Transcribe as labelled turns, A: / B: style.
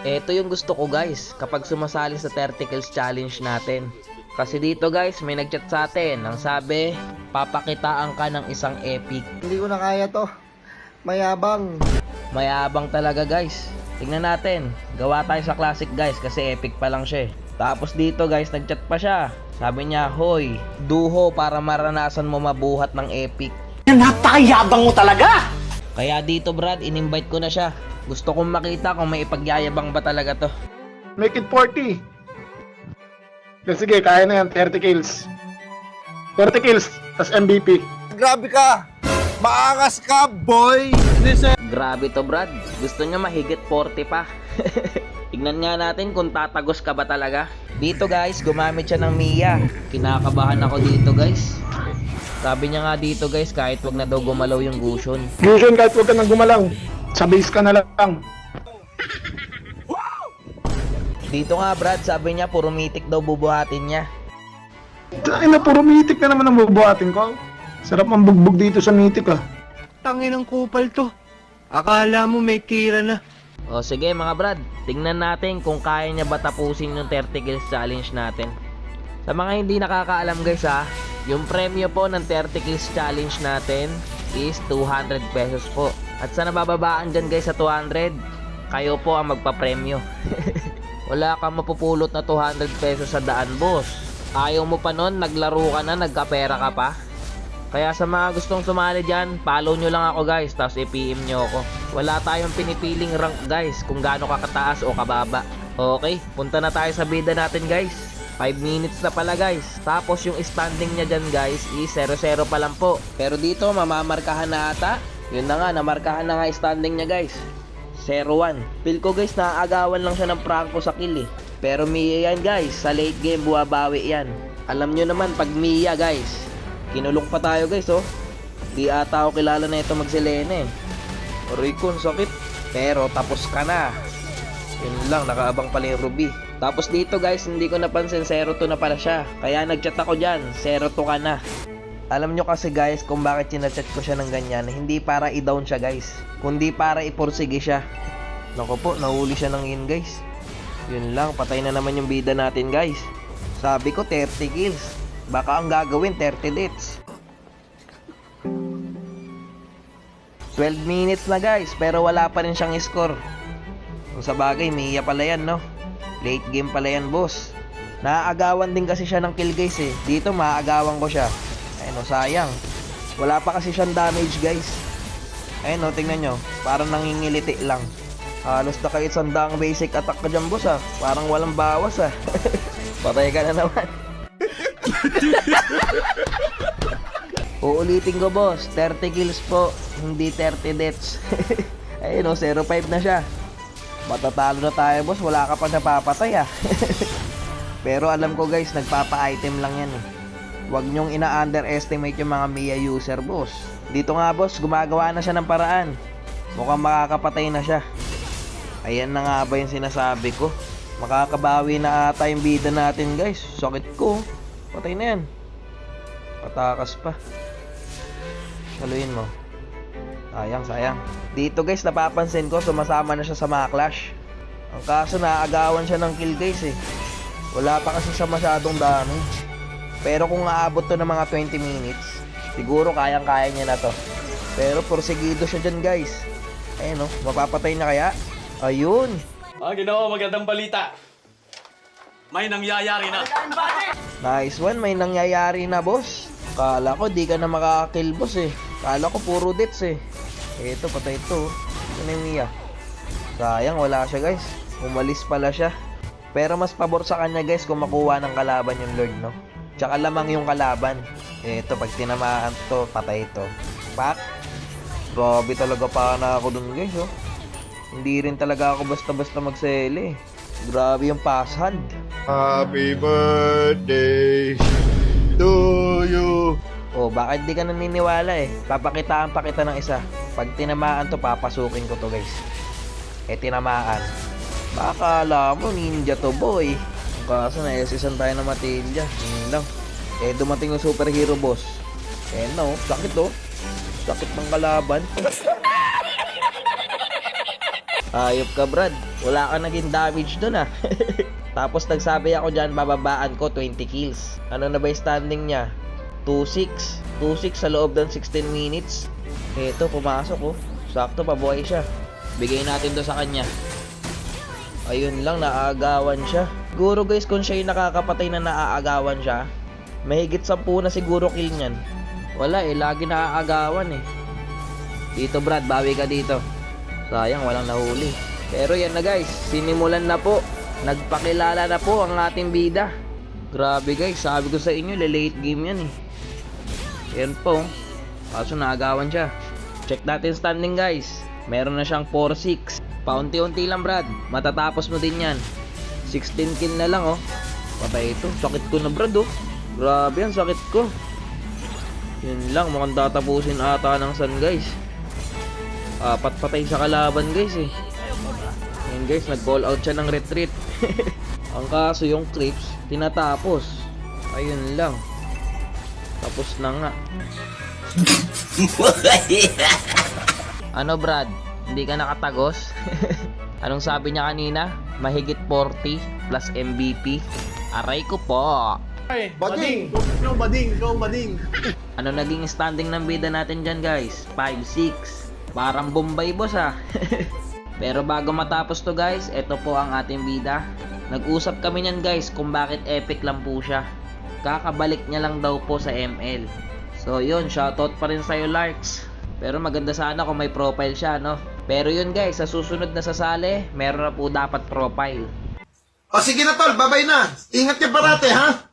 A: Ito yung gusto ko guys, kapag sumasali sa 30 kills challenge natin. Kasi dito guys, may nagchat sa atin. Ang sabi, papakitaan ka ng isang epic.
B: Hindi ko na kaya to. Mayabang.
A: Mayabang talaga guys. Tingnan natin, gawa tayo sa classic guys kasi epic pa lang siya eh. Tapos dito guys, nagchat pa siya. Sabi niya, hoy, duho para maranasan mo mabuhat ng epic.
C: Napakayabang mo talaga!
A: Kaya dito Brad, in-invite ko na siya. Gusto kong makita kung may ipagyayabang ba talaga to.
D: Make it 40. Sige, kaya na yan. 30 kills. 30 kills, tas MVP.
B: Grabe ka. Maangas ka, boy.
A: Grabe to Brad, gusto niya mahigit 40 pa. Tignan nga natin kung tatagos ka ba talaga. Dito guys, gumamit siya ng Mia. Kinakabahan ako dito guys. Sabi niya nga dito guys, kahit wag na daw gumalaw yung Gusion.
D: Gusion, kahit huwag ka nang gumalaw. Sa base ka na lang.
A: Dito nga Brad, sabi niya puro mythic daw bubuhatin niya.
D: Ay na, puro mythic na naman ang bubuhatin ko. Sarap ang bugbog dito sa mythic ah.
C: Tangin ng kupal to. Akala mo may tira na.
A: O sige mga Brad, tingnan natin kung kaya niya ba tapusin yung 30 kills challenge natin. Sa mga hindi nakakaalam guys ha, yung premyo po ng 30 kills challenge natin is 200 pesos po. At sa nabababaan dyan guys sa 200, kayo po ang magpapremyo. Wala kang mapupulot na 200 pesos sa daan boss. Ayaw mo pa nun, naglaro ka na, nagkapera ka pa. Kaya sa mga gustong sumali dyan, follow nyo lang ako guys, tapos i-PM nyo ako. Wala tayong pinipiling rank guys, kung gaano ka kataas o kababa. Okay, punta na tayo sa bida natin guys. 5 minutes na pala guys. Tapos yung standing niya dyan guys is 0-0 pa lang po. Pero dito mamamarkahan na ata. Yun na nga, namarkahan na nga standing niya guys. 0-1. Feel ko guys, naaagawan lang siya ng prangko sa kill eh. Pero Mia yan guys, sa late game buwabawi yan. Alam nyo naman pag Mia guys, kinulong pa tayo guys oh. Di ata ako kilala na ito magsilene eh. Oricon, sakit. Pero tapos ka na. Yun lang, nakaabang pala yung Ruby. Tapos dito guys, hindi ko napansin 0-2 na pala siya. Kaya nagchat ako dyan, 0-2 ka na. Alam nyo kasi guys kung bakit sinachat ko siya ng ganyan. Hindi para i-down siya guys, kundi para iporsige siya. Naku po, nahuli siya ng in guys. Yun lang, patay na naman yung bida natin guys. Sabi ko 30 kills, baka ang gagawin 30 deaths. 12 minutes na guys, pero wala pa rin siyang score. Kung sa bagay, Mia pala yan no. Late game pala yan boss. Naaagawan din kasi siya ng kill guys eh. Dito maaagawan ko siya. Ayun o, sayang. Wala pa kasi siyang damage guys. Ayun o, tingnan nyo. Parang nangingiliti lang. Halos na kahit sandang basic attack ka dyan boss ah. Parang walang bawas ah. Patay ka na naman. Uulitin ko boss, 30 kills po, hindi 30 deaths. Ayun o, 0-5 na siya. Matatalo na tayo boss, wala ka pa napapatay ah. Pero alam ko guys, nagpapa-item lang yan eh. Huwag nyong ina-underestimate yung mga Mia user boss. Dito nga boss, gumagawa na siya ng paraan. Mukhang makakapatay na siya. Ayan na nga ba yung sinasabi ko. Makakabawi na ata yung bida natin guys. Sakit ko. Patay na yan. Patakas pa. Saluin mo. Sayang, sayang. Dito guys, napapansin ko, sumasama na siya sa mga clash. Ang kaso, naaagawan siya ng kill guys eh. Wala pa kasi siya masyadong damage. Pero kung aabot to ng mga 20 minutes, siguro kayang-kaya niya na to. Pero porsigido siya dyan guys. Ayun oh, mapapatay na kaya? Ayun.
E: Ginoo, magandang balita. May nangyayari na.
A: Nice one, may nangyayari na boss. Kala ko di ka na makakakill boss eh. Kala ko puro deaths eh. Eto, patay ito. Ito na yung Mia. Sayang, wala siya guys. Umalis pala siya. Pero mas pabor sa kanya guys kung makuha ng kalaban yung Lord no. Tsaka lamang yung kalaban. Eto, pag tinamaan to, patay ito. Pak. Grabe talaga pa na ako dun guys oh. Hindi rin talaga ako basta-basta magsele. Grabe yung pass hand.
B: Happy birthday to you.
A: Oh, bakit di ka naniniwala eh? Papakitaan pa kita ng isa. Pag tinamaan to, papasukin ko to guys. Eh, tinamaan. Baka alam mo, ninja to boy. Kaso na-SSan tayo na Matilda. Yun lang. Eh, dumating yung superhero boss. Eh, no. Sakit oh. Sakit ng kalaban. Ayop ka, Brad. Wala ka naging damage dun, ah. Tapos nagsabi ako dyan, bababaan ko 20 kills. Ano na ba yung standing niya? 2-6. 2-6 sa loob ng 16 minutes. Eto, pumasok, oh. Sakto, pabuhay siya. Bigay natin to sa kanya. Ayun lang, naaagawan siya. Siguro guys, kung siya yung nakakapatay na naaagawan siya, mahigit 10 na siguro kill niyan. Wala eh, lagi naaagawan eh. Dito Brad, bawi ka dito. Sayang, walang nahuli. Pero yan na guys, sinimulan na po. Nagpakilala na po ang ating bida. Grabe guys, sabi ko sa inyo, late game yan eh. Yan po, kaso naagawan siya. Check natin standing guys. Meron na siyang 4-6. Paunti-unti lang Brad, matatapos mo din yan. 16 kill na lang oh. Patay ito, sakit ko na Brad oh. Grabe yan, sakit ko. Yun lang, mukhang tatapusin ata ng Sun guys. 4 patay sa kalaban guys eh. Yun guys, nag-call out siya ng retreat. Ang kaso yung creeps, tinatapos. Ayun lang. Tapos na nga. Ano Brad? Hindi ka nakatagos? Anong sabi niya kanina? Mahigit 40 plus MVP. Aray ko po.
B: Bading!
C: Bading!
A: Ano naging standing ng bida natin dyan guys? 5-6. Parang Bombay boss ah. Pero bago matapos to guys, ito po ang ating bida. Nag-usap kami niyan guys kung bakit epic lang po siya. Kakabalik niya lang daw po sa ML. So yun, shoutout pa rin sa'yo Larks. Pero maganda sana kung may profile siya, no? Pero yun guys, sa susunod na sasali, meron na po dapat profile.
B: O sige na tol, babay na. Ingat ka parate ha.